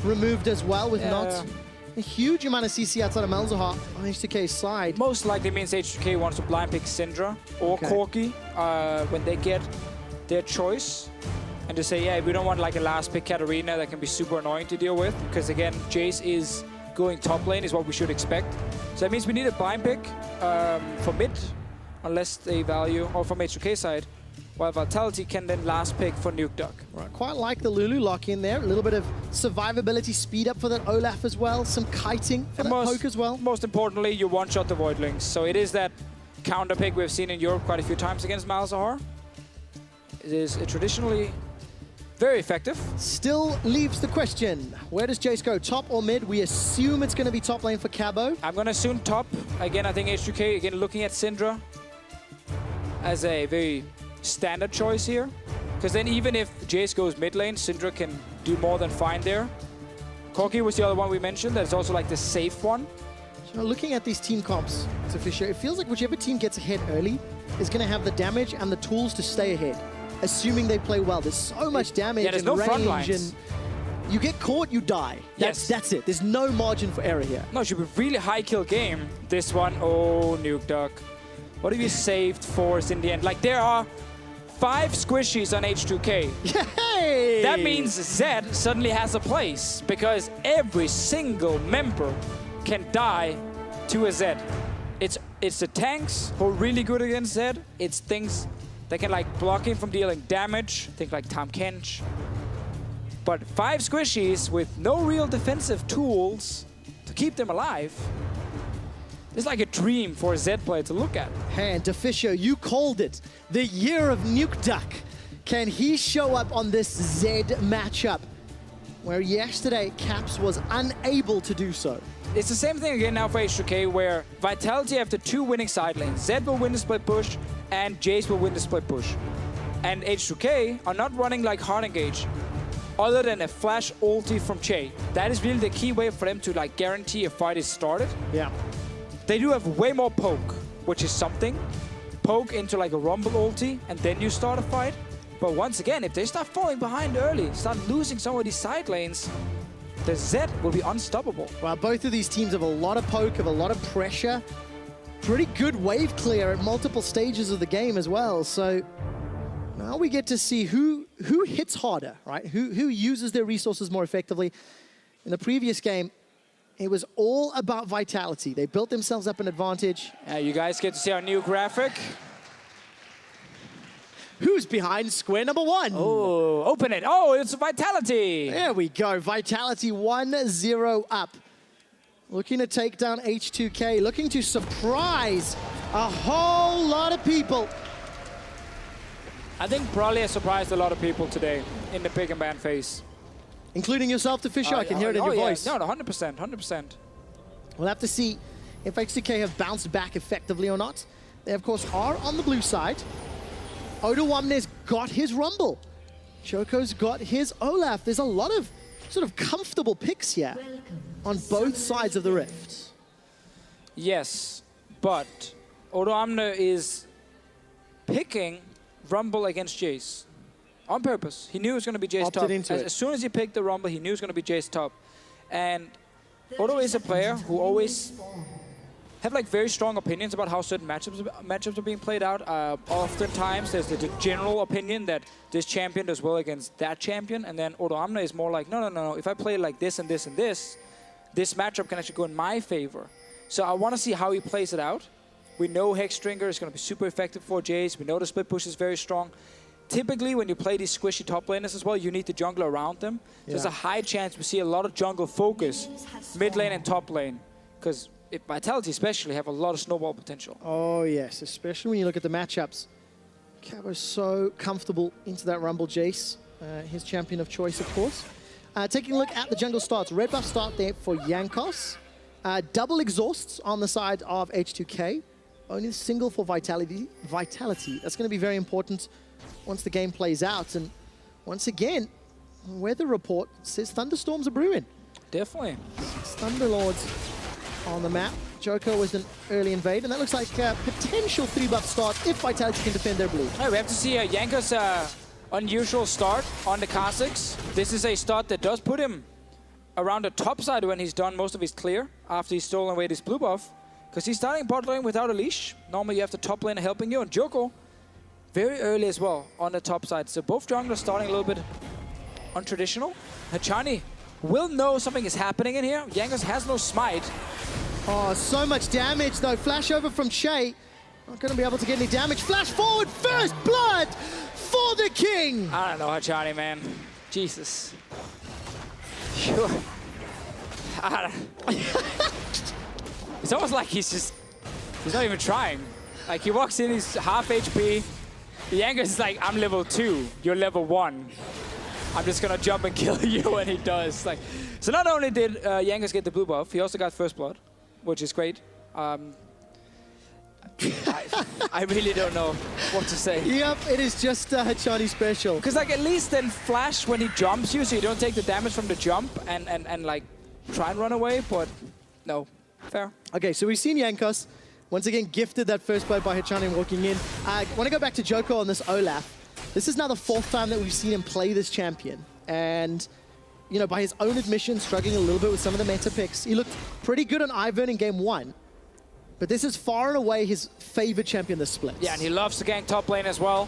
removed as well with not a huge amount of CC outside of Malzahar on H2K's side. Most likely means H2K wants to blind pick Syndra or Corki when they get their choice. And to say, yeah, we don't want like a last pick Katarina that can be super annoying to deal with. Because again, Jayce is going top lane is what we should expect. So that means we need a blind pick for mid, unless they value, or from H2K side. While Vitality can then last pick for Nukeduck. Right, quite like the Lulu lock in there. A little bit of survivability speed up for that Olaf as well. Some kiting for that poke as well. Most importantly, you one-shot the Voidlings. So it is that counter pick we've seen in Europe quite a few times against Malzahar. It is traditionally very effective. Still leaves the question, where does Jayce go, top or mid? We assume it's going to be top lane for Cabo. I'm going to assume top. Again, I think H2K, again, looking at Syndra as a very standard choice here. Because then even if Jayce goes mid lane, Syndra can do more than fine there. Corki was the other one we mentioned. That's also like the safe one. So looking at these team comps, Deficio, it feels like whichever team gets ahead early is going to have the damage and the tools to stay ahead, assuming they play well. There's so much damage and no range, front lines. And you get caught, you die. That's it. There's no margin for error here. No, it should be a really high kill game. This one, oh, Nukeduck. What have you saved for us in the end? Like, there are 5 squishies on H2K. Yay! That means Zed suddenly has a place, because every single member can die to a Zed. It's the tanks who are really good against Zed. It's things that can like block him from dealing damage, think like Tahm Kench. But 5 squishies with no real defensive tools to keep them alive. It's like a dream for a Zed player to look at. Hey, and Deficio, you called it. The year of Nukeduck. Can he show up on this Zed matchup? Where yesterday, Caps was unable to do so. It's the same thing again now for H2K, where Vitality after 2 winning side lanes. Zed will win the split push, and Jayce will win the split push. And H2K are not running like hard engage, other than a flash ulti from Chei. That is really the key way for them to like guarantee a fight is started. Yeah. They do have way more poke, which is something. Poke into like a rumble ulti, and then you start a fight. But once again, if they start falling behind early, start losing some of these side lanes, the Zed will be unstoppable. Well, both of these teams have a lot of poke, have a lot of pressure. Pretty good wave clear at multiple stages of the game as well. So now we get to see who hits harder, right? Who uses their resources more effectively. In the previous game, it was all about Vitality. They built themselves up an advantage. You guys get to see our new graphic. Who's behind square number 1? Oh, open it. Oh, it's Vitality. There we go. Vitality 1-0 up. Looking to take down H2K. Looking to surprise a whole lot of people. I think probably has surprised a lot of people today in the pick and ban phase. Including yourself, Deficio. I can hear it in your voice. No, 100%, 100%. We'll have to see if H2K have bounced back effectively or not. They, of course, are on the blue side. Odoamne's got his Rumble. Djoko's got his Olaf. There's a lot of sort of comfortable picks here on both sides of the rift. Yes, but Odoamne is picking Rumble against Jayce. On purpose. He knew it was going to be Jayce top. As soon as he picked the Rumble, he knew it was going to be Jayce top. And Odo is a player who always have like very strong opinions about how certain matchups are being played out. Oftentimes, there's the general opinion that this champion does well against that champion, and then Odoamne is more like, no. If I play like this and this and this matchup can actually go in my favor. So I want to see how he plays it out. We know Hexdrinker is going to be super effective for Jayce. We know the split push is very strong. Typically, when you play these squishy top laners as well, you need the jungler around them. Yeah. There's a high chance we see a lot of jungle focus, mid lane and top lane. Because Vitality especially have a lot of snowball potential. Oh yes, especially when you look at the matchups. Cabo's so comfortable into that Rumble Jayce, his champion of choice, of course. Taking a look at the jungle starts, red buff start there for Jankos. Double exhausts on the side of H2K. Only single for Vitality. That's going to be very important once the game plays out. And once again, weather report says thunderstorms are brewing. Definitely. Thunderlords on the map. Djoko was an early invade, and that looks like a potential 3-buff start if Vitality can defend their blue. Right, we have to see Jankos' unusual start on the Kha'Zix. This is a start that does put him around the top side when he's done most of his clear after he's stolen away this blue buff. Because he's starting bot lane without a leash. Normally you have the top laner helping you, and Djoko very early as well on the top side. So both junglers starting a little bit untraditional. Hachani will know something is happening in here. Jankos has no smite. Oh, so much damage though. Flash over from Chei. Not going to be able to get any damage. Flash forward, first blood for the king. I don't know, Hachani, man. Jesus. Sure. I don't It's almost like he's not even trying. Like he walks in, he's half HP. Jankos is like, I'm level 2, you're level 1. I'm just gonna jump and kill you, and he does. Like, so not only did Jankos get the blue buff, he also got first blood, which is great. I really don't know what to say. Yep, it is just Hachani special. Because like at least then flash when he jumps you, so you don't take the damage from the jump and like try and run away, but no. Fair. Okay, so we've seen Jankos once again gifted that first blood by Hachani walking in. I want to go back to Djoko on this Olaf. This is now the 4th time that we've seen him play this champion. And, you know, by his own admission, struggling a little bit with some of the meta picks. He looked pretty good on Ivern in game 1. But this is far and away his favorite champion this split. Yeah, and he loves to gank top lane as well.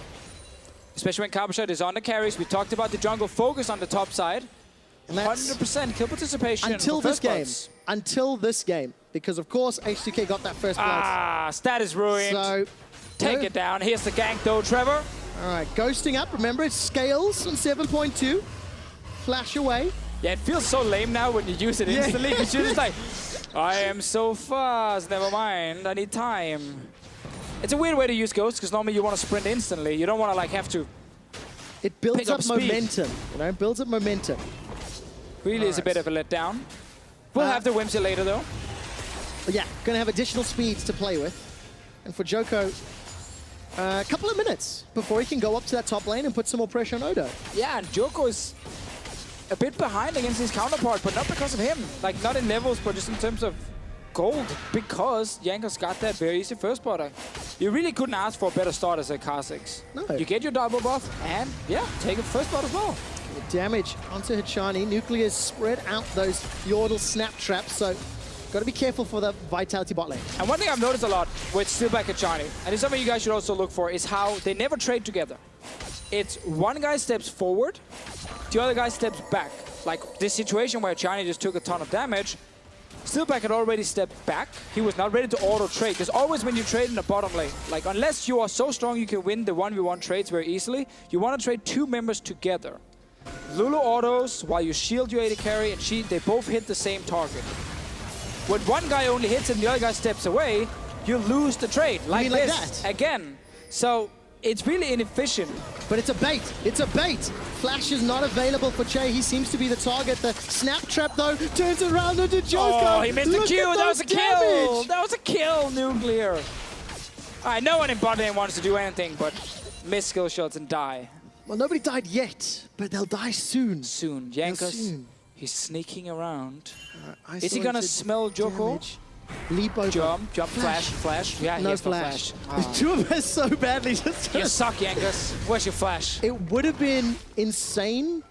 Especially when Cabochard is on the carries. We talked about the jungle focus on the top side. 100% kill participation until this game. Until this game. Because, of course, H2K got that first blood. Ah, stat is ruined. So, take it down. Here's the gank, though, Trevor. All right, ghosting up. Remember, it scales on 7.2. Flash away. Yeah, it feels so lame now when you use it instantly. Because you're just like, I am so fast. Never mind. I need time. It's a weird way to use ghosts, because normally you want to sprint instantly. You don't want to, like, have to It builds up momentum. You know, it builds up momentum. Really is a bit of a letdown. We'll have the Whimsy later, though. Yeah, going to have additional speeds to play with. And for Djoko, a couple of minutes before he can go up to that top lane and put some more pressure on Odo. Yeah, and Djoko is a bit behind against his counterpart, but not because of him. Like, not in levels, but just in terms of gold, because Jankos got that very easy first blood. You really couldn't ask for a better start as a Kha'Zix. No. You get your double buff, and yeah, take a first blood as well. Damage onto Hachani. Nuclear's spread out those Yordle snap traps, so got to be careful for the Vitality bot lane. And one thing I've noticed a lot with Steelback Hachani, and it's something you guys should also look for, is how they never trade together. It's one guy steps forward, the other guy steps back. Like this situation where Hachani just took a ton of damage, Steelback had already stepped back. He was not ready to auto-trade. Because always when you trade in the bottom lane, like unless you are so strong you can win the 1v1 trades very easily, you want to trade 2 members together. Lulu autos while you shield your AD carry, and they both hit the same target. When one guy only hits and the other guy steps away, you lose the trade. Like this, again. So it's really inefficient. But it's a bait. It's a bait. Flash is not available for Chei. He seems to be the target. The snap trap, though, turns around into Djoko. Oh, he missed the Q. That was a kill. That was a kill, Nuclear. All right, no one in bot lane wants to do anything but miss skill shots and die. Well, nobody died yet, but they'll die soon. Soon. Jankos, he's sneaking around. Is he going to smell Djoko? Leap over. Jump, flash. Yeah, no he has flash. No flash. The two of us so badly. You suck, Jankos. Where's your flash? It would have been insane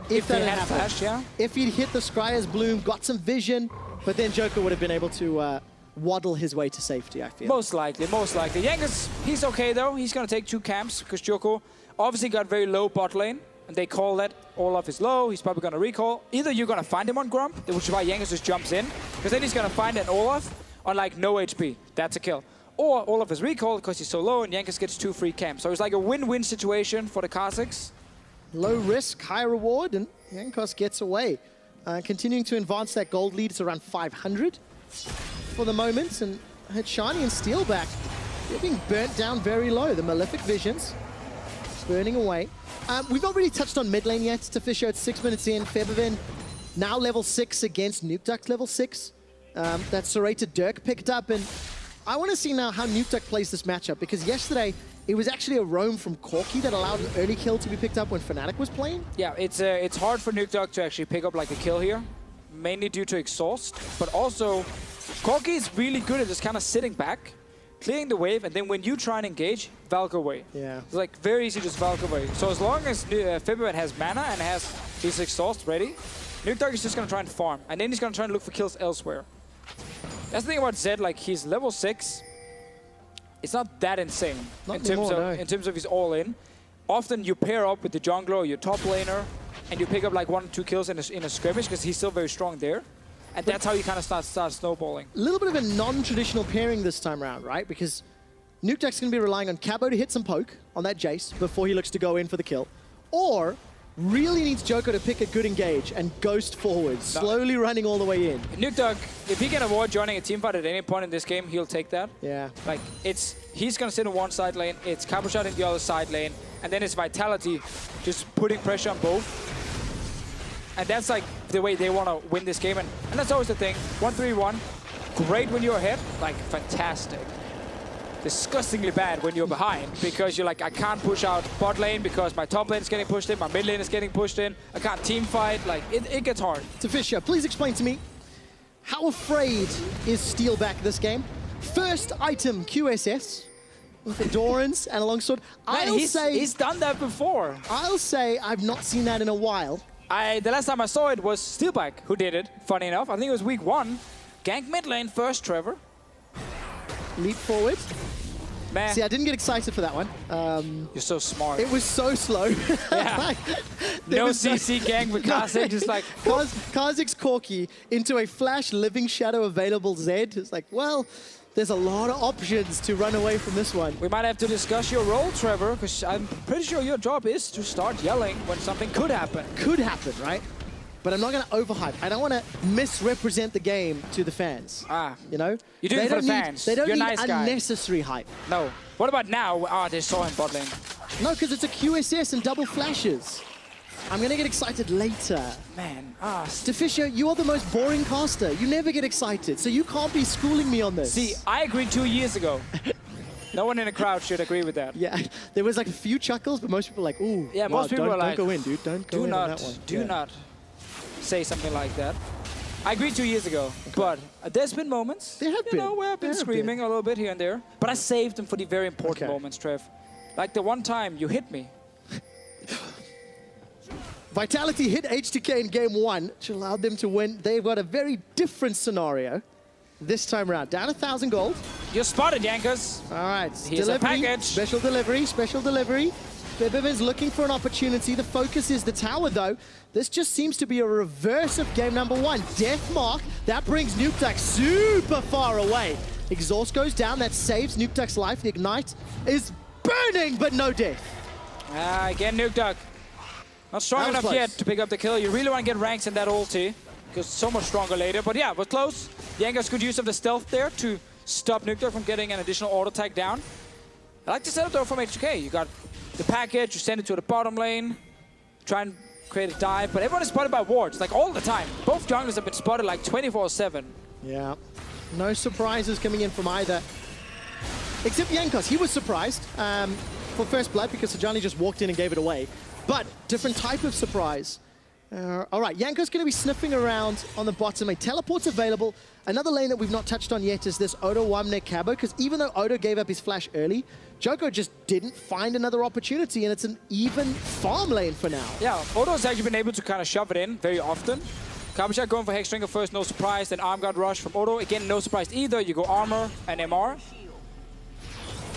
if that had happened. Flash, yeah. If he'd hit the Scryer's Bloom, got some vision, but then Djoko would have been able to waddle his way to safety, I feel. Most likely. Jankos, he's okay, though. He's going to take 2 camps because Djoko obviously got very low bot lane. And they call that Olaf is low, he's probably going to recall. Either you're going to find him on Grump, which is why Jankos just jumps in, because then he's going to find an Olaf on like no HP. That's a kill. Or Olaf is recalled because he's so low and Jankos gets 2 free camps. So it's like a win-win situation for the Kha'Zix. Low risk, high reward, and Jankos gets away. Continuing to advance that gold lead, it's around 500 for the moment. And Hachani and Steelback, they're being burnt down very low. The Malefic Visions burning away. We've not really touched on mid lane yet. Deficio at 6 minutes in. Febiven now level 6 against Nukeduck level 6. That serrated Dirk picked up. And I want to see now how Nukeduck plays this matchup, because yesterday it was actually a roam from Corki that allowed an early kill to be picked up when Fnatic was playing. Yeah, it's hard for Nukeduck to actually pick up like a kill here, mainly due to exhaust. But also, Corki is really good at just kind of sitting back, clearing the wave, and then when you try and engage, Valk away. Yeah. It's like very easy to just Valk away. So as long as Febiven has mana and has his exhaust ready, Nukeduck is just going to try and farm, and then he's going to try and look for kills elsewhere. That's the thing about Zed, like, he's level 6. It's not that insane in terms of his all-in. Often you pair up with the jungler or your top laner, and you pick up like 1 or 2 kills in a skirmish because he's still very strong there. And that's how you kind of start snowballing. A little bit of a non-traditional pairing this time around, right? Because Nukeduck's going to be relying on Cabo to hit some poke on that Jayce before he looks to go in for the kill. Or really needs Djoko to pick a good engage and ghost forward, slowly running all the way in. Nukeduck, if he can avoid joining a teamfight at any point in this game, he'll take that. Yeah. Like, he's going to sit in one side lane, it's Cabochard in the other side lane, and then it's Vitality just putting pressure on both. And that's like the way they want to win this game. And that's always the thing. 1-3-1, great when you're ahead, like fantastic. Disgustingly bad when you're behind because you're like, I can't push out bot lane because my top lane is getting pushed in, my mid lane is getting pushed in, I can't team fight, like it gets hard. Deficio, please explain to me, how afraid is Steelback this game? First item QSS with the Dorans and a longsword. He's done that before. I'll say I've not seen that in a while. The last time I saw it was Steelback who did it, funny enough. I think it was week 1. Gank mid lane first, Trevor. Leap forward. Man. See, I didn't get excited for that one. You're so smart. It was so slow. Yeah. Like, no CC gang with Kha'Zix, just like... Kha'Zix Corki into a flash living shadow available Zed. It's like, well, there's a lot of options to run away from this one. We might have to discuss your role, Trevor, because I'm pretty sure your job is to start yelling when something could happen. Could happen, right? But I'm not going to overhype. I don't want to misrepresent the game to the fans. You know? You do it for the fans. They don't You're need a nice guy. Unnecessary hype. No. What about now? They saw him bot lane. No, because it's a QSS and double flashes. I'm going to get excited later. Man. Deficio, you are the most boring caster. You never get excited, so you can't be schooling me on this. See, I agreed 2 years ago. No one in the crowd should agree with that. Yeah, there was like a few chuckles, but most people were like, ooh, yeah, wow, most people were like, don't go in, dude. Don't go in on that one. Do not say something like that. I agreed 2 years ago, but there's been moments, there have been. You know, where I've been screaming a little bit here and there, but I saved them for the very important moments, Trev. Like the one time you hit me. Vitality hit H2K in game 1, which allowed them to win. They've got a very different scenario this time around. Down 1,000 gold. You're spotted, Jankos. All right, here's a package. Special delivery, special delivery. Febiven's looking for an opportunity. The focus is the tower, though. This just seems to be a reverse of game number 1. Death Mark, that brings Nukeduck super far away. Exhaust goes down, that saves Nukeduck's life. The Ignite is burning, but no death. Again, Nukeduck. Not strong enough yet to pick up the kill. You really want to get ranks in that ulti, because so much stronger later. But yeah, we're close. Jankos could use of the stealth there to stop Nukeduck from getting an additional auto tag down. I like the setup though from H2K. You got the package, you send it to the bottom lane, try and create a dive, but everyone is spotted by wards, like all the time. Both junglers have been spotted like 24/7. Yeah, no surprises coming in from either. Except Jankos, he was surprised for first blood because Hachani just walked in and gave it away. But different type of surprise. All right, Jankos going to be sniffing around on the bottom. A teleport's available. Another lane that we've not touched on yet is this Odoamne Cabo, because even though Odo gave up his flash early, Djoko just didn't find another opportunity, and it's an even farm lane for now. Yeah, Odo's actually been able to kind of shove it in very often. Cabochard going for Hexdrinker first, no surprise. Then Arm Guard Rush from Odo. Again, no surprise either. You go Armor and MR.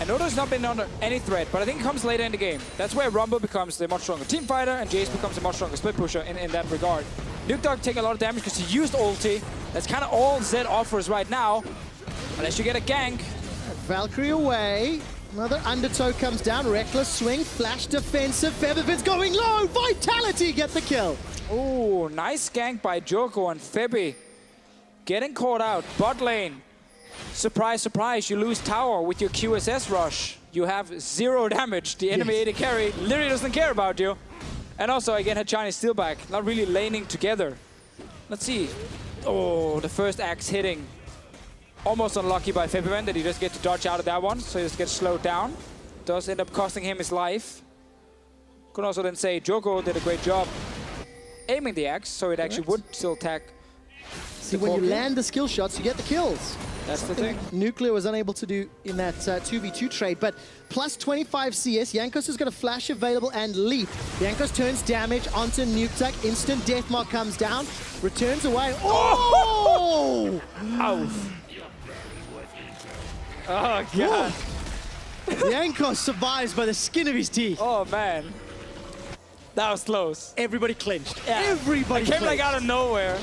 And Odo's not been under any threat, but I think it comes later in the game. That's where Rumble becomes the much stronger team fighter, and Jayce becomes a much stronger split pusher in that regard. Nukeduck taking a lot of damage because he used ulti. That's kind of all Zed offers right now, unless you get a gank. Valkyrie away. Another undertow comes down. Reckless swing, flash defensive. Febiven's going low. Vitality get the kill. Oh, nice gank by Djoko and Febi. Getting caught out. Bot lane. Surprise, surprise, you lose tower with your QSS rush. You have 0 damage. The enemy AD carry literally doesn't care about you. And also, again, Hachani Steelback, not really laning together. Let's see. Oh, the first axe hitting. Almost unlucky by Febiven that he just gets to dodge out of that one, so he just gets slowed down. Does end up costing him his life. Could also then say Djoko did a great job aiming the axe, so it actually would still attack. See, when you land the skill shots, you get the kills. That's the thing. Nuclear was unable to do in that 2v2 trade, but plus 25 CS, Jankos has got a flash available and leap. Jankos turns damage onto Nukeduck, instant deathmark comes down, returns away. Oh! Ow. Oh, God. Jankos survives by the skin of his teeth. Oh, man. That was close. Everybody clinched. Yeah. Everybody clinched. It came clinched. like out of nowhere.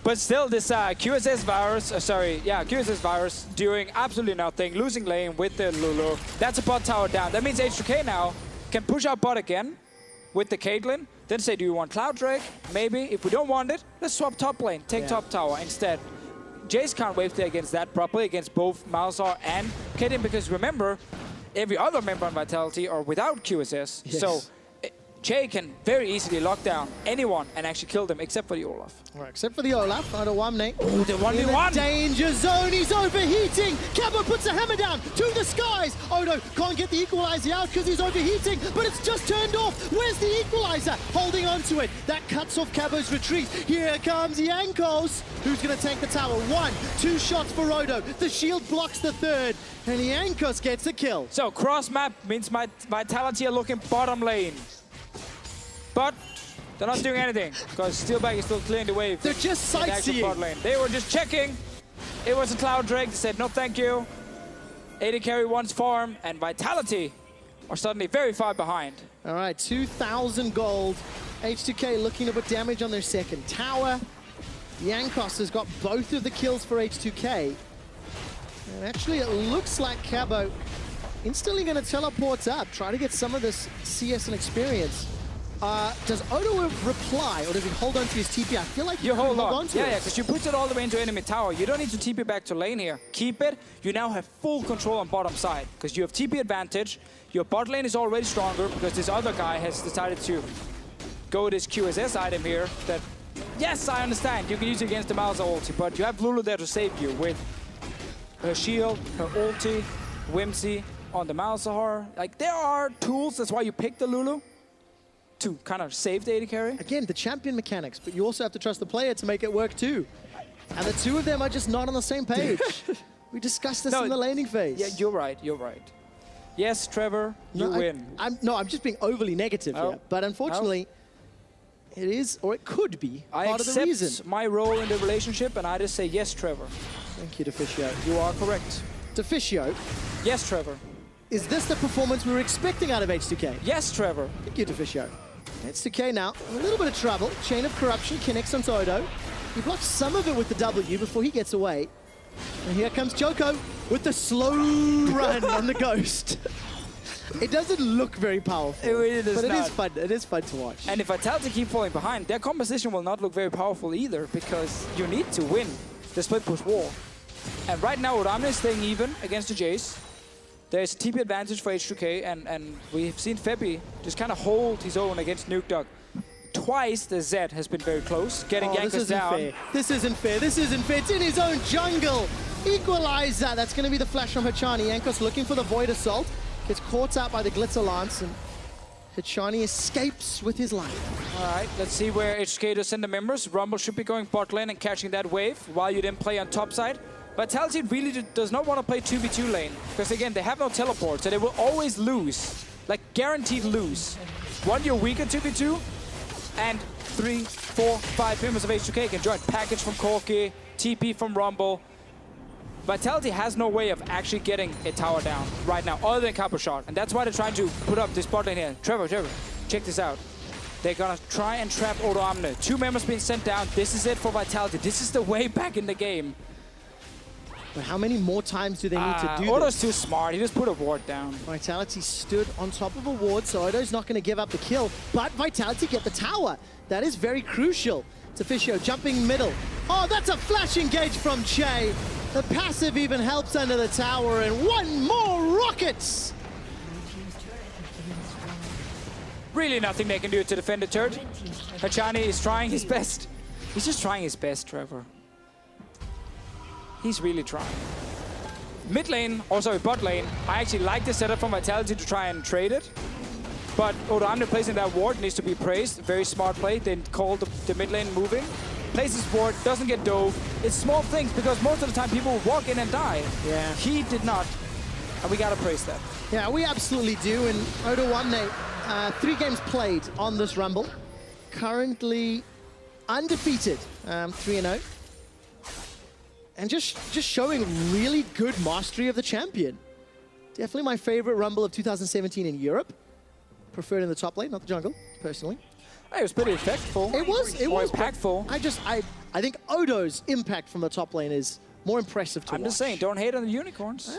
But still, this QSS Varus, QSS Varus doing absolutely nothing, losing lane with the Lulu. That's a bot tower down. That means H2K now can push out bot again with the Caitlyn. Then say, do you want Cloud Drake? Maybe. If we don't want it, let's swap top lane. Take top tower instead. Jayce can't wave there against that properly, against both Malzahar and Caitlyn, because remember, every other member on Vitality are without QSS. Yes. So Chei can very easily lock down anyone and actually kill them, except for the Olaf. Right, except for the Olaf, Odoamne. Oh, the 1v1! Danger zone, he's overheating! Cabo puts a hammer down to the skies! Odo can't get the equalizer out because he's overheating, but it's just turned off! Where's the equalizer? Holding on to it. That cuts off Cabo's retreat. Here comes Jankos, who's going to tank the tower. 1, 2 shots for Odo. The shield blocks the third, and Jankos gets the kill. So cross map means my Vitality are looking bottom lane. But they're not doing anything because Steelback is still clearing the wave. They're just sightseeing. They were just checking. It was a Cloud Drake. They said no thank you. AD carry wants farm, and Vitality are suddenly very far behind. All right, 2,000 gold. H2K looking to put damage on their second tower. Jankos has got both of the kills for H2K. And actually, it looks like Cabo instantly going to teleport up, try to get some of this CS and experience. Does Odo reply, or does he hold on to his TP? I feel like you hold on to it. Yeah, because you put it all the way into enemy tower. You don't need to TP back to lane here. Keep it. You now have full control on bottom side, because you have TP advantage. Your bot lane is already stronger, because this other guy has decided to go this QSS item here that, yes, I understand. You can use it against the Malzahar ulti, but you have Lulu there to save you with her shield, her ulti, Whimsy on the Malzahar. Like, there are tools. That's why you pick the Lulu, to kind of save the AD carry. Again, the champion mechanics, but you also have to trust the player to make it work too. And the two of them are just not on the same page. We discussed this in the laning phase. Yeah, you're right, you're right. Yes, Trevor, you win. I'm just being overly negative here. But unfortunately, it is, or it could be, part of the reason. I accept my role in the relationship, and I just say, yes, Trevor. Thank you, Deficio. You are correct. Deficio. Yes, Trevor. Is this the performance we were expecting out of H2K? Yes, Trevor. Thank you, Deficio. H2K now, a little bit of trouble. Chain of Corruption connects onto Odo. He blocks some of it with the W before he gets away. And here comes Djoko with the slow run on the Ghost. It doesn't look very powerful. It really does but not. It is fun. It is fun to watch. And if Vitality keep falling behind, their composition will not look very powerful either, because you need to win the split push war. And right now, Odoamne is staying even against the Jayce. There's a TP advantage for H2K, and we've seen Febi just kind of hold his own against Nukeduck. Twice the Z has been very close, getting Jankos down. This isn't fair. This isn't fair. It's in his own jungle. Equalizer. That's going to be the flash from Hachani. Jankos looking for the Void Assault. Gets caught out by the Glitzer Lance, and Hachani escapes with his life. All right, let's see where H2K does send the members. Rumble should be going bot lane and catching that wave while you then play on top side. Vitality really does not want to play 2v2 lane, because again, they have no teleport, so they will always lose. Like, guaranteed lose. One, you're weak at 2v2, and 3, 4, 5 members of H2K can join. Package from Corki, TP from Rumble. Vitality has no way of actually getting a tower down right now, other than Cabochard, and that's why they're trying to put up this bot lane here. Trevor, check this out. They're gonna try and trap Odoamne. 2 members being sent down. This is it for Vitality. This is the way back in the game. But how many more times do they need to do Odo's this? too smart. He just put a ward down. Vitality stood on top of a ward, so Odo's not going to give up the kill. But Vitality get the tower. That is very crucial. Deficio jumping middle. Oh, that's a flash engage from Chei. The passive even helps under the tower, and one more rockets! Really nothing they can do to defend the turret. Hachani is trying his best. He's just trying his best, Trevor. He's really trying. Mid lane, or sorry, bot lane, I actually like the setup from Vitality to try and trade it. But Odoamne placing that ward needs to be praised. Very smart play. They call the mid lane moving. Places ward, doesn't get dove. It's small things because most of the time people walk in and die. Yeah. He did not. And we gotta praise that. Yeah, we absolutely do. And Odoamne, 3 games played on this Rumble. Currently undefeated, 3-0. And just showing really good mastery of the champion. Definitely my favorite Rumble of 2017 in Europe. Preferred in the top lane, not the jungle, personally. It was pretty impactful. It was impactful. I think Odo's impact from the top lane is more impressive to watch. I'm just saying, don't hate on the unicorns.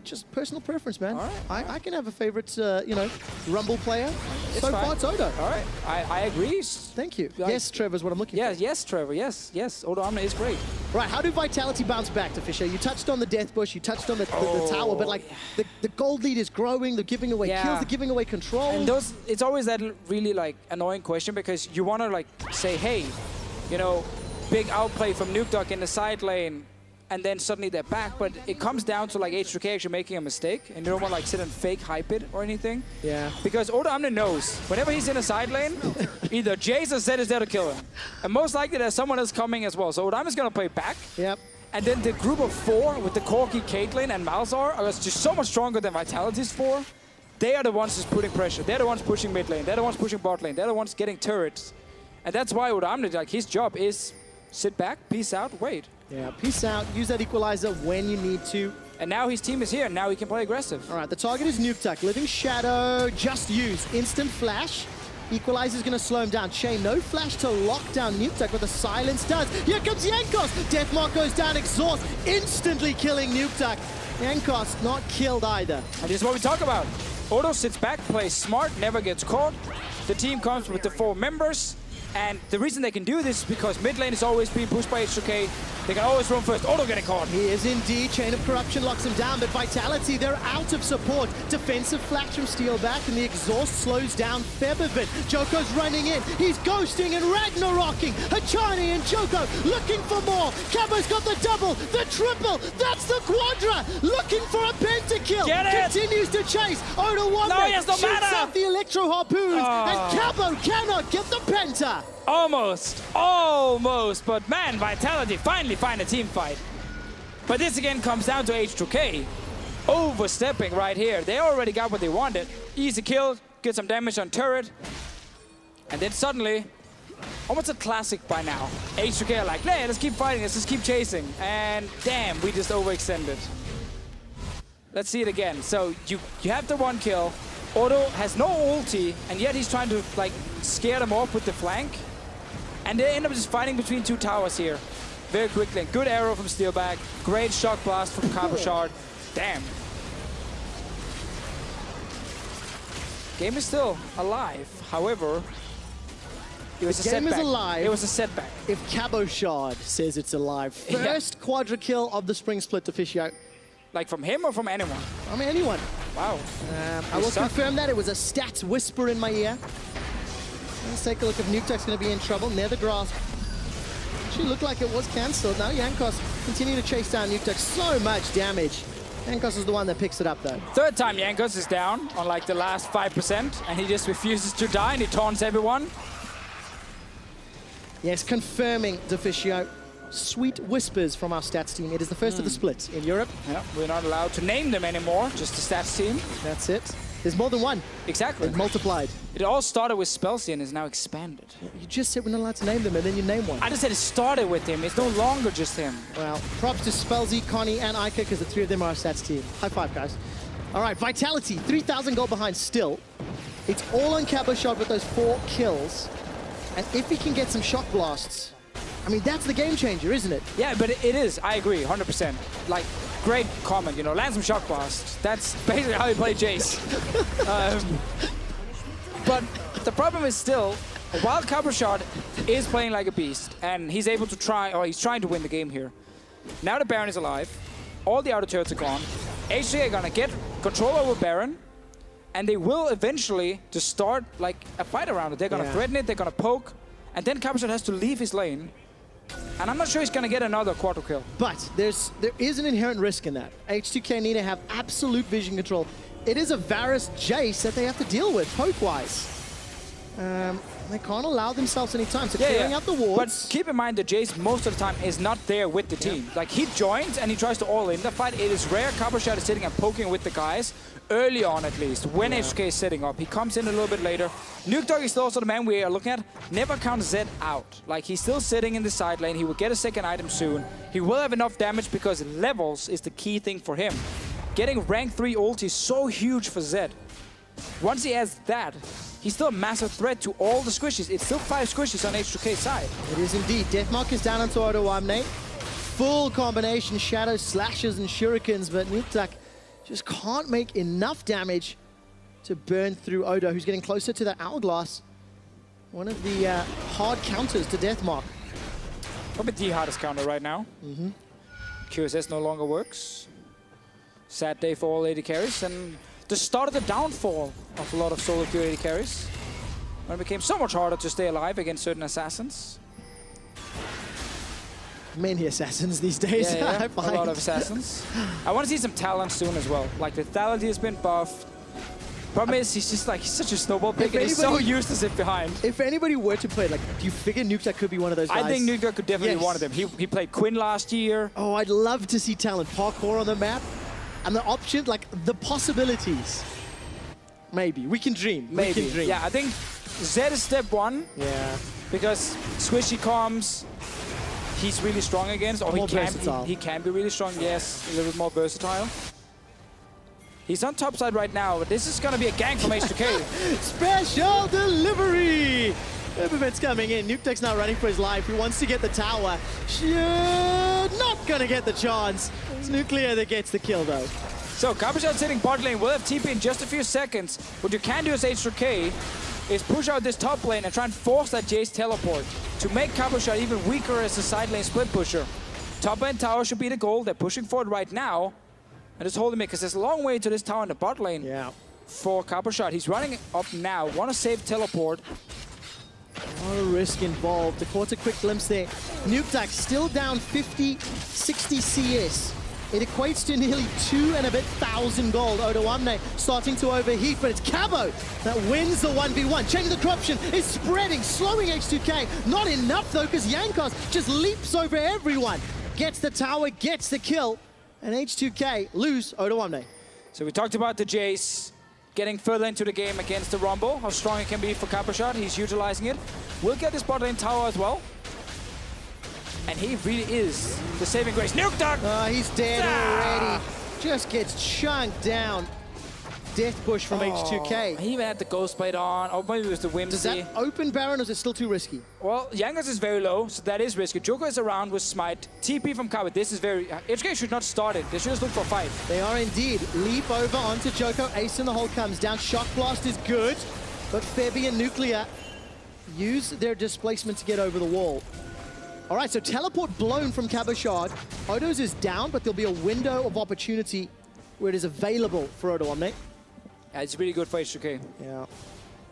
Just personal preference, man. All right. I can have a favorite, you know, Rumble player. It's far, it's Odo. All right, I agree. Thank you. Yes, Trevor is what I'm looking for. Yes, Trevor. Yes. Odoamne is great. Right, how do Vitality bounce back, Deficio? You touched on the Death Bush, you touched on the tower, but like the gold lead is growing, they're giving away kills, they're giving away control. And it's always that really like annoying question because you want to like say, hey, you know, big outplay from Nukeduck in the side lane, and then suddenly they're back, but it comes down to like H2K actually making a mistake, and you don't want to like sit and fake hype it or anything. Yeah. Because Odoamne knows, whenever he's in a side lane, either Jayce or Zed is there to kill him. And most likely there's someone else coming as well. So Odoamne's going to play back. Yep. And then the group of 4 with the Corki, Caitlyn, and Malzahar are just so much stronger than Vitality's 4. They are the ones just putting pressure. They're the ones pushing mid lane. They're the ones pushing bot lane. They're the ones getting turrets. And that's why Odoamne, like his job is sit back, peace out, wait. Yeah, peace out, use that equalizer when you need to. And now his team is here, and now he can play aggressive. All right, the target is Nukeduck. Living Shadow, just use. Instant flash. Equalizer's gonna slow him down. Chei, no flash to lock down Nukeduck, but the silence does. Here comes Jankos. Deathmark goes down, exhaust, instantly killing Nukeduck. Jankos not killed either. And this is what we talk about. Odo sits back, plays smart, never gets caught. The team comes with the 4 members. And the reason they can do this is because mid lane is always being pushed by H2K. They can always run first. Odo getting caught. He is indeed. Chain of Corruption locks him down, but Vitality, they're out of support. Defensive flash from Steelback, and the exhaust slows down Febiven. Djoko's running in. He's ghosting and Ragnarocking. Hachani and Djoko looking for more. Cabo's got the double, the triple. That's the quadra. Looking for a pentakill. Get it! Continues to chase. Odoamne shoots out the electro harpoons, and Cabo cannot get the penta. Almost, but man, Vitality finally find a team fight. But this again comes down to H2K overstepping right here. They already got what they wanted. Easy kill, get some damage on turret, and then suddenly, almost a classic by now. H2K are like, hey, let's keep fighting, let's just keep chasing, and damn, we just overextended. Let's see it again. So you have the 1 kill. Odo has no ulti, and yet he's trying to like scare them off with the flank. And they end up just fighting between 2 towers here. Very quickly. Good arrow from Steelback. Great shock blast from Cabochard. Damn. Game is still alive. However, it was a setback. Game is alive. It was a setback. If Cabochard says it's alive. First quadra kill of the spring split, Deficio. Like from him or from anyone? I mean, anyone. Wow. I will confirm that. It was a stats whisper in my ear. Let's take a look if Nukeduck's going to be in trouble. Nether grasp. Actually looked like it was cancelled. Now Jankos continue to chase down Nukeduck. So much damage. Jankos is the one that picks it up though. 3rd time Jankos is down on like the last 5%, and he just refuses to die and he taunts everyone. Yes, confirming Deficio. Sweet whispers from our stats team. It is the first of the split in Europe. Yeah, we're not allowed to name them anymore, just the stats team. That's it. There's more than one. Exactly. They've multiplied. It all started with Spellsy and is now expanded. You just said we're not allowed to name them, and then you name one. I just said it started with him. It's no longer just him. Well, props to Spellsy, Connie, and Ica, because the 3 of them are our stats team. High five, guys. All right, Vitality, 3,000 gold behind still. It's all on Cabochard with those 4 kills. And if he can get some shock blasts, I mean, that's the game changer, isn't it? Yeah, but it is. I agree, 100%. Like, great comment, you know, land some shock blast. That's basically how you play Jayce. But the problem is still, while Cabochard is playing like a beast, and he's able to try, or he's trying to win the game here. Now the Baron is alive. All the outer turrets are gone. H2K are gonna get control over Baron, and they will eventually just start like a fight around it. They're gonna threaten it, they're gonna poke, and then Cabochard has to leave his lane. And I'm not sure he's going to get another quadra kill. But there is an inherent risk in that. H2K need to have absolute vision control it is a Varus Jayce that they have to deal with, poke-wise. They can't allow themselves any time, so clearing out the wards. But keep in mind that Jayce most of the time is not there with the team. Like, he joins and he tries to all in the fight. It is rare Cabochard is sitting and poking with the guys, early on at least, when H2K is setting up. He comes in a little bit later. Nukeduck is also the man we are looking at. Never count Zed out. Like, he's still sitting in the side lane. He will get a second item soon. He will have enough damage because levels is the key thing for him. Getting rank 3 ult is so huge for Zed. Once he has that, he's still a massive threat to all the squishes. It's still 5 squishes on H2K's side. It is indeed. Deathmark is down onto Odoamne. Full combination, shadow slashes and shurikens, but Nukeduck just can't make enough damage to burn through Odo, who's getting closer to that hourglass. One of the hard counters to Deathmark. Probably the hardest counter right now. QSS no longer works. Sad day for all AD carries, and the start of the downfall of a lot of solo queue AD carries, when it became so much harder to stay alive against certain assassins. Many assassins these days, I find. A lot of assassins. I want to see some talent soon as well. Like, the talent has been buffed. Problem is, he's just like, he's such a snowball pick, and he's so used to sit behind. If anybody were to play, like, do you figure Nukeduck could be one of those guys? I think Nukeduck could definitely be one of them. He played Quinn last year. Oh, I'd love to see talent. Parkour on the map. And the option, like, the possibilities. Maybe. We can dream. Maybe. We can dream. Yeah, I think Zed is step 1. Yeah. Because squishy comms, he's really strong against, or he can be really strong, yes, a little bit more versatile. He's on top side right now, but this is going to be a gank from H2K. Special delivery! Febiven's coming in. Nukeduck's now running for his life. He wants to get the tower. Not going to get the chance. It's Nuclear that gets the kill, though. So, Cabochard sitting bot lane will have TP in just a few seconds. What you can do as H2K is push out this top lane and try and force that Jayce teleport to make Cabochard even weaker as a side lane split pusher. Top lane tower should be the goal. They're pushing for it right now. And just holding it, because there's a long way to this tower in the bot lane for Cabochard. He's running up now. Want to save teleport. A lot of risk involved. To caught a quick glimpse there. Nukeduck still down 50, 60 CS. It equates to nearly 2 and a bit thousand gold. Odoamne starting to overheat, but it's Cabo that wins the 1v1. Chain of the corruption is spreading, slowing H2K. Not enough though, because Jankos just leaps over everyone. Gets the tower, gets the kill, and H2K lose Odoamne. So we talked about the Jayce getting further into the game against the Rumble, how strong it can be for Cabochard. He's utilizing it. We'll get this bot lane tower as well. And he really is the saving grace. Nukeduck! Oh, he's dead already. Just gets chunked down. Death push from H2K. He even had the Ghost Blade on. Oh, maybe it was the Whimsy. Does that open Baron, or is it still too risky? Well, Jankos is very low, so that is risky. Djoko is around with Smite. TP from Cabo. This is very... H2K should not start it. They should just look for a fight. They are indeed. Leap over onto Djoko. Ace in the hole comes down. Shock Blast is good. But Febi and Nuclear use their displacement to get over the wall. All right, so teleport blown from Cabochard. Odo's is down, but there'll be a window of opportunity where it is available for Odoamne. Yeah, it's really good for H2K. Yeah.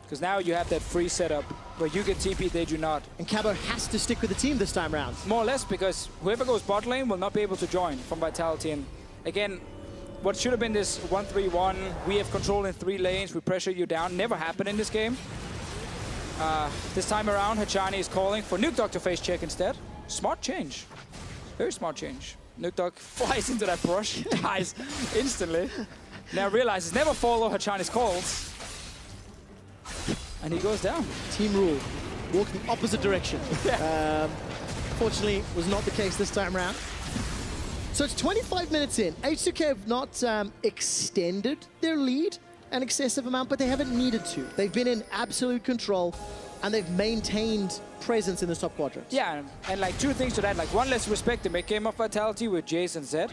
Because now you have that free setup where you get TP, they do not. And Cabo has to stick with the team this time around. More or less, because whoever goes bot lane will not be able to join from Vitality. And again, what should have been this 1-3-1, we have control in 3 lanes, we pressure you down, never happened in this game. This time around, Hachani is calling for Nukeduck to face check instead. Smart change. Very smart change. Nukeduck flies into that brush, dies instantly. Now realizes never follow Hachani's calls. And he goes down. Team rule. Walk the opposite direction. Fortunately, was not the case this time around. So it's 25 minutes in. H2K have not extended their lead an excessive amount, but they haven't needed to. They've been in absolute control, and they've maintained presence in the top quadrants. Yeah, and like 2 things to that. Like, one, let's respect the mid-game of Vitality with Jayce and Zed.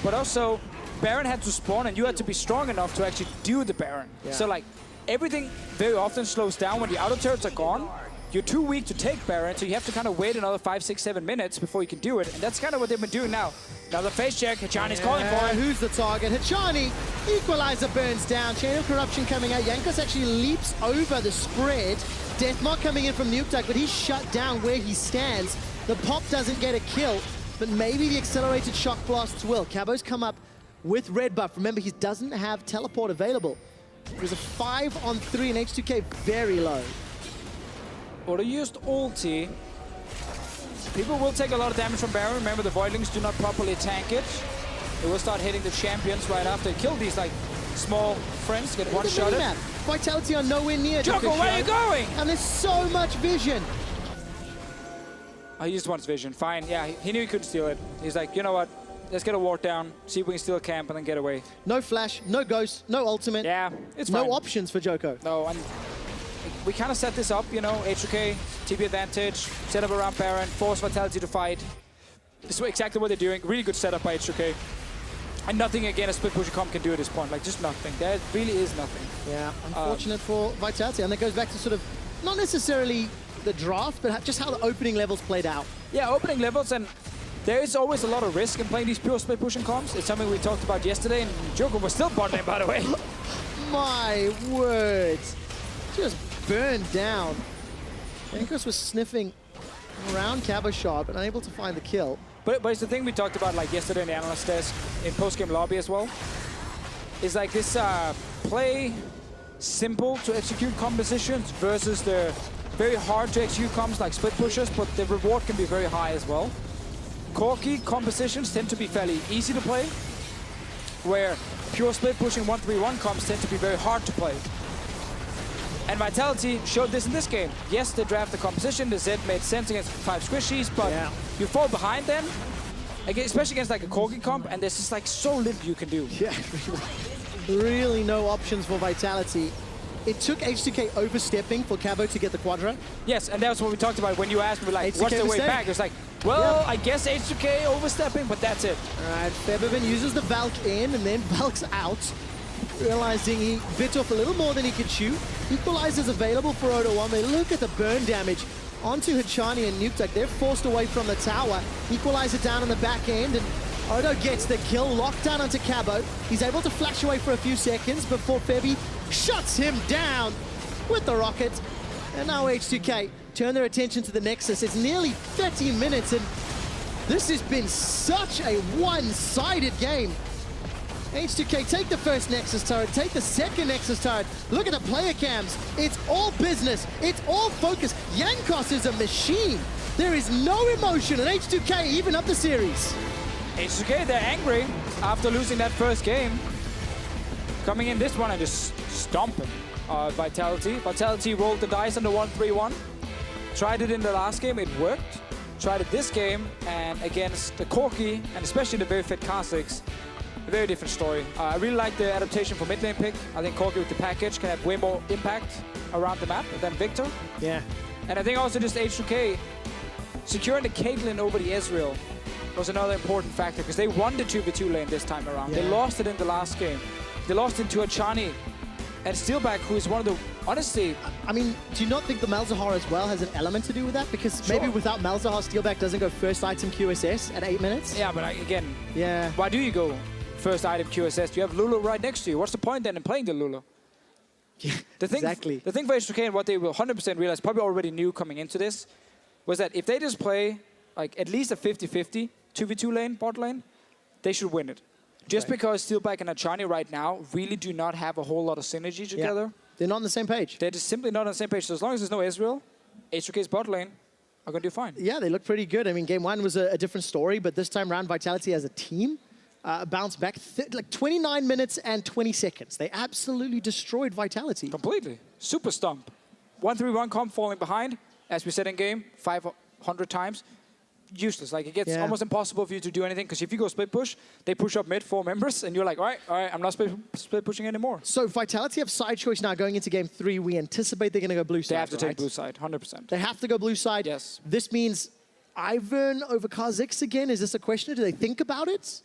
But also, Baron had to spawn, and you had to be strong enough to actually do the Baron. Yeah. So like, everything very often slows down when the auto turrets are gone. You're too weak to take Baron, so you have to kind of wait another 5, 6, 7 minutes before you can do it. And that's kind of what they've been doing now. Another face check. Hachani's calling for it. Who's the target? Hachani. Equalizer burns down. Chain of Corruption coming out. Jankos actually leaps over the spread. Deathmark coming in from Nukeduck, but he's shut down where he stands. The pop doesn't get a kill, but maybe the accelerated shock blasts will. Cabo's come up with red buff. Remember, he doesn't have teleport available. There's a 5-on-3 and H2K very low. Odo used ulti. People will take a lot of damage from Baron. Remember, the Voidlings do not properly tank it. It will start hitting the champions right after. Kill these like small friends, get one-shotted. Vitality are nowhere near. Djoko, where are you going? And there's so much vision. I used one's vision, fine. Yeah, he knew he couldn't steal it. He's like, you know what? Let's get a ward down, see if we can steal a camp, and then get away. No flash, no ghost, no ultimate. Yeah, it's fine. No options for Djoko. No, and we kind of set this up, you know, H2K, TP advantage, set up around Baron, force Vitality to fight. This is exactly what they're doing. Really good setup by H2K. And nothing, again, a split push comp can do at this point. Like, just nothing. There really is nothing. Yeah, unfortunate for Vitality. And that goes back to sort of, not necessarily the draft, but just how the opening levels played out. Yeah, opening levels, and there is always a lot of risk in playing these pure split pushing comps. It's something we talked about yesterday, and Djoko was still bot lane, by the way. My words. Just burned down. Jankos was sniffing around Cabochard, but unable to find the kill. But it's the thing we talked about like yesterday in the analyst desk, in post-game lobby as well. Is like this play simple to execute compositions versus the very hard to execute comps like split pushers, but the reward can be very high as well. Corki compositions tend to be fairly easy to play, where pure split pushing 1-3-1 comps tend to be very hard to play. And Vitality showed this in this game. Yes, they draft the composition, the Z made sense against 5 squishies, but you fall behind them, especially against like a Corki comp, and there's just like so little you can do. Yeah, really no options for Vitality. It took H2K overstepping for Cabo to get the quadra. Yes, and that's what we talked about when you asked me, like, what's the way back? It was like, well, I guess H2K overstepping, but that's it. All right, Febiven uses the Valk in and then Valk's out. Realizing he bit off a little more than he could chew. Equalizers available for Odoamne. Look at the burn damage onto Hachani and Nukeduck. They're forced away from the tower. Equalizer down on the back end, and Odo gets the kill. Lockdown onto Cabo. He's able to flash away for a few seconds before Febi shuts him down with the rocket. And now H2K turn their attention to the Nexus. It's nearly 30 minutes, and this has been such a one-sided game. H2K take the first Nexus turret, take the second Nexus turret. Look at the player cams. It's all business. It's all focus. Jankos is a machine. There is no emotion, and H2K even up the series. H2K, they're angry after losing that first game. Coming in this one and just stomping Vitality. Vitality rolled the dice on the 1-3-1. Tried it in the last game, it worked. Tried it this game, and against the Corki, and especially the very fit Kha'Zix, a very different story. I really like the adaptation for mid lane pick. I think Corki with the package can have way more impact around the map than Victor. Yeah. And I think also just H2K securing the Caitlyn over the Ezreal was another important factor, because they won the 2v2 lane this time around. Yeah. They lost it in the last game. They lost it to Hachani and Steelback, who is one of the, honestly... I mean, do you not think the Malzahar as well has an element to do with that? Because maybe without Malzahar, Steelback doesn't go first item QSS at 8 minutes? Yeah, but again, why do you go first item QSS? You have Lulu right next to you. What's the point then in playing the Lulu? Yeah, the thing, exactly. The thing for H2K and what they will 100% realize, probably already knew coming into this, was that if they just play like at least a 50-50 2v2 lane, bot lane, they should win it. Just because Steelback and Hachani right now really do not have a whole lot of synergy together. Yeah. They're not on the same page. They're just simply not on the same page. So as long as there's no Ezreal, H2K's bot lane are going to do fine. Yeah, they look pretty good. I mean, game one was a different story, but this time around, Vitality as a team bounced back like 29 minutes and 20 seconds. They absolutely destroyed Vitality. Completely. Super stomp. 1-3-1 comp falling behind, as we said in game, 500 times. Useless. Like, it gets almost impossible for you to do anything, because if you go split push, they push up mid 4 members, and you're like, all right, I'm not split pushing anymore. So Vitality have side choice now going into game 3. We anticipate they're going to go blue side. They have to take blue side, 100%. They have to go blue side. Yes. This means Ivern over Kha'Zix again. Is this a question? Do they think about it?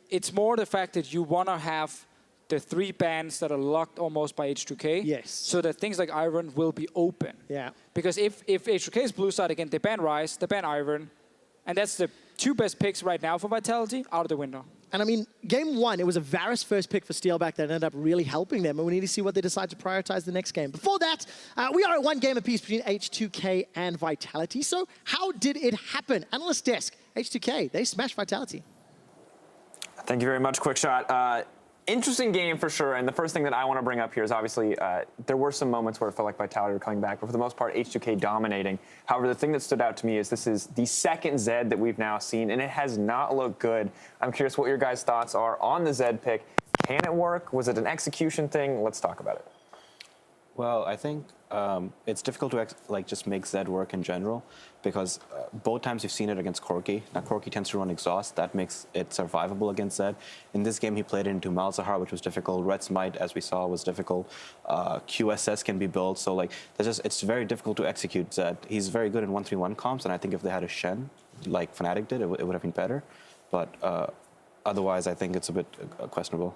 It's more the fact that you want to have the 3 bans that are locked almost by H2K. Yes. So that things like Ivern will be open. Yeah. Because if H2K is blue side again, they ban Ryze, they ban Ivern, and that's the 2 best picks right now for Vitality out of the window. And I mean, game 1, it was a Varus first pick for Steelback that ended up really helping them, and we need to see what they decide to prioritize the next game. Before that, we are at 1 game apiece between H2K and Vitality. So how did it happen? Analyst desk, H2K, they smashed Vitality. Thank you very much, QuickShot. Interesting game for sure, and the first thing that I want to bring up here is obviously there were some moments where it felt like Vitality were coming back, but for the most part, H2K dominating. However, the thing that stood out to me is this is the second Zed that we've now seen, and it has not looked good. I'm curious what your guys' thoughts are on the Zed pick. Can it work? Was it an execution thing? Let's talk about it. Well, I think it's difficult to just make Zed work in general because both times you've seen it against Corki. Now, Corki tends to run exhaust. That makes it survivable against Zed. In this game, he played it into Malzahar, which was difficult. Red Smite, as we saw, was difficult. QSS can be built. So, it's very difficult to execute Zed. He's very good in 1-3-1 comps, and I think if they had a Shen, like Fnatic did, it would have been better. But otherwise, I think it's a bit questionable.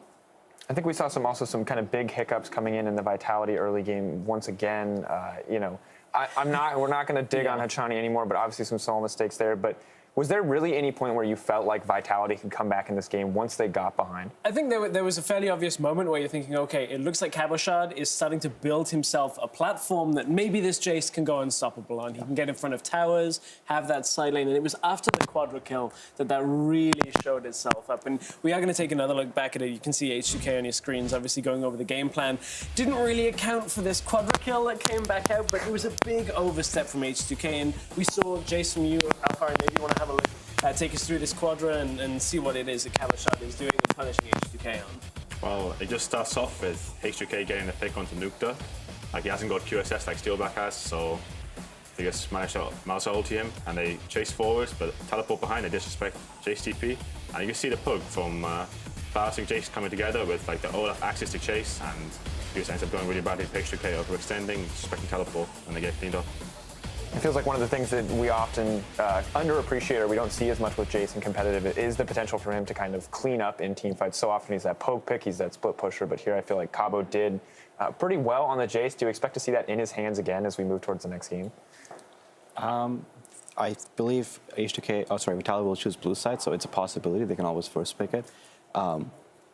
I think we saw also some kind of big hiccups coming in the Vitality early game. Once again, we're not going to dig on Hachani anymore, but obviously some small mistakes there. But was there really any point where you felt like Vitality could come back in this game once they got behind? I think there was a fairly obvious moment where you're thinking, okay, it looks like Cabochard is starting to build himself a platform that maybe this Jayce can go unstoppable on. He can get in front of towers, have that side lane, and it was after the quadra kill that really showed itself up. And we are going to take another look back at it. You can see H2K on your screens, obviously going over the game plan. Didn't really account for this quadra kill that came back out, but it was a big overstep from H2K, and we saw Jayce from you, Alpha, maybe you want to have a look, take us through this quadra and see what it is that Cabochard is doing and punishing H2K on. Well, it just starts off with H2K getting the pick onto Nukeduck. He hasn't got QSS like Steelback has, so they just managed to Malzahar ulti him, and they chase forwards, but teleport behind, they disrespect Jayce TP. And you can see the poke from Varus and Jayce coming together with the Olaf access to chase, and he just ends up going really badly for H2K, overextending, disrespecting teleport, and they get cleaned up. It feels like one of the things that we often underappreciate or we don't see as much with Jayce in competitive is the potential for him to kind of clean up in team fights. So often he's that poke pick, he's that split pusher, but here I feel like Cabo did pretty well on the Jayce. Do you expect to see that in his hands again as we move towards the next game? I believe Vitality will choose blue side, so it's a possibility. They can always first pick it.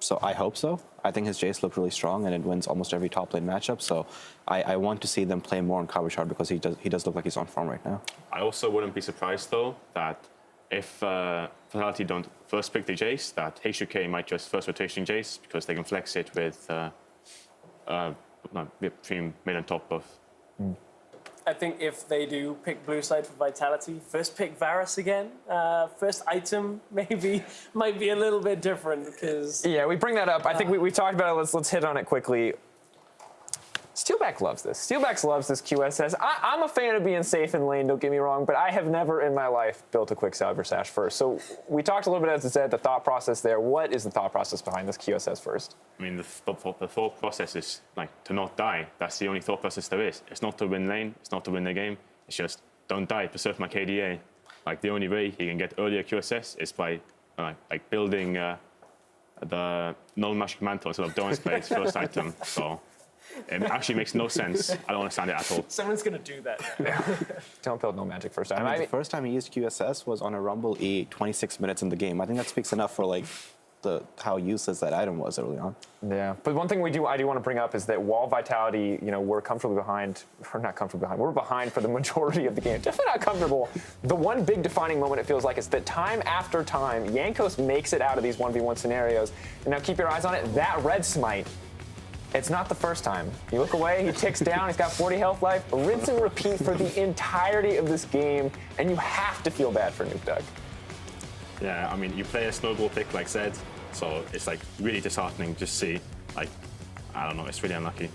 So I hope so. I think his Jayce looked really strong, and it wins almost every top lane matchup. So I want to see them play more on Cabochard because he does look like he's on form right now. I also wouldn't be surprised, though, that if Vitality don't first pick the Jayce, that H2K might just first rotation Jayce because they can flex it with between mid and top buff. I think if they do pick blue side for Vitality, first pick Varus again, first item maybe might be a little bit different because... Yeah, we bring that up. I think we talked about it. Let's hit on it quickly. Steelback loves this. Steelback loves this QSS. I'm a fan of being safe in lane, don't get me wrong, but I have never in my life built a quick salver sash first. So we talked a little bit, as I said, the thought process there. What is the thought process behind this QSS first? I mean, the thought process is to not die. That's the only thought process there is. It's not to win lane. It's not to win the game. It's just don't die. Preserve my KDA. The only way he can get earlier QSS is by building the null magic mantle instead of Dawn's Blade's first item. So it actually makes no sense. I don't understand it at all. Someone's going to do that. Don't build no magic first time. I mean, the first time he used QSS was on a Rumble E 26 minutes in the game. I think that speaks enough for how useless that item was early on. Yeah, but one thing I do want to bring up is that while Vitality, we're comfortably behind, or not comfortably behind, we're behind for the majority of the game. Definitely not comfortable. The one big defining moment it feels like is that time after time, Jankos makes it out of these 1v1 scenarios. And now keep your eyes on it. That red smite, it's not the first time. You look away, he ticks down, he's got 40 health life, rinse and repeat for the entirety of this game, and you have to feel bad for Nukeduck. Yeah, I mean, you play a snowball pick like Zed, so it's really disheartening to see. I don't know, it's really unlucky.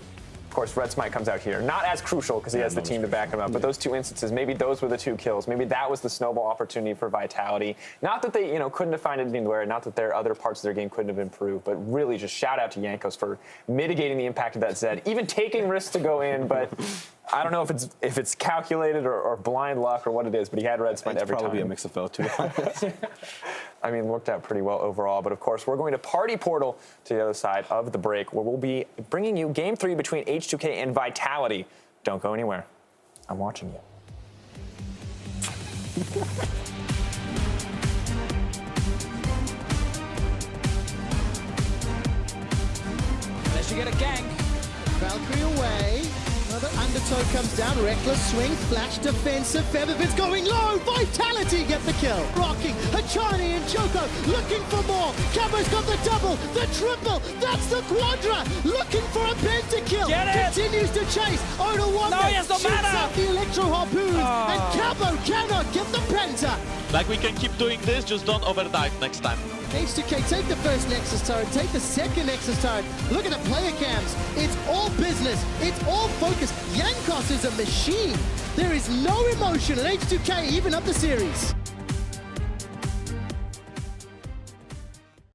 Of course, red smite comes out here. Not as crucial because he has the team to back him up, but those two instances, maybe those were the two kills. Maybe that was the snowball opportunity for Vitality. Not that they, couldn't have found it anywhere, not that their other parts of their game couldn't have improved, but really just shout out to Jankos for mitigating the impact of that Zed, even taking risks to go in, but I don't know if it's calculated or blind luck or what it is, but he had red smite every time. Probably a mix of both, too. I mean, worked out pretty well overall. But of course, we're going to party portal to the other side of the break, where we'll be bringing you Game 3 between H2K and Vitality. Don't go anywhere. I'm watching you. Unless you get a gank. Valkyrie away. Another undertow comes down. Reckless swing. Flash defensive. Febiven's going low. Vitality get the kill. Rocking. Hachani and Djoko looking for more. Cabo's got the double, the triple, that's the quadra. Looking for a pentakill. Continues to chase. Odoamne shoots out the electro harpoons, and Cabo cannot get the penta. Like, we can keep doing this, just don't overdive next time. H2K take the first Nexus turret, take the second Nexus turret. Look at the player cams. It's all business. It's all focus. Jankos is a machine. There is no emotion in H2K even up the series.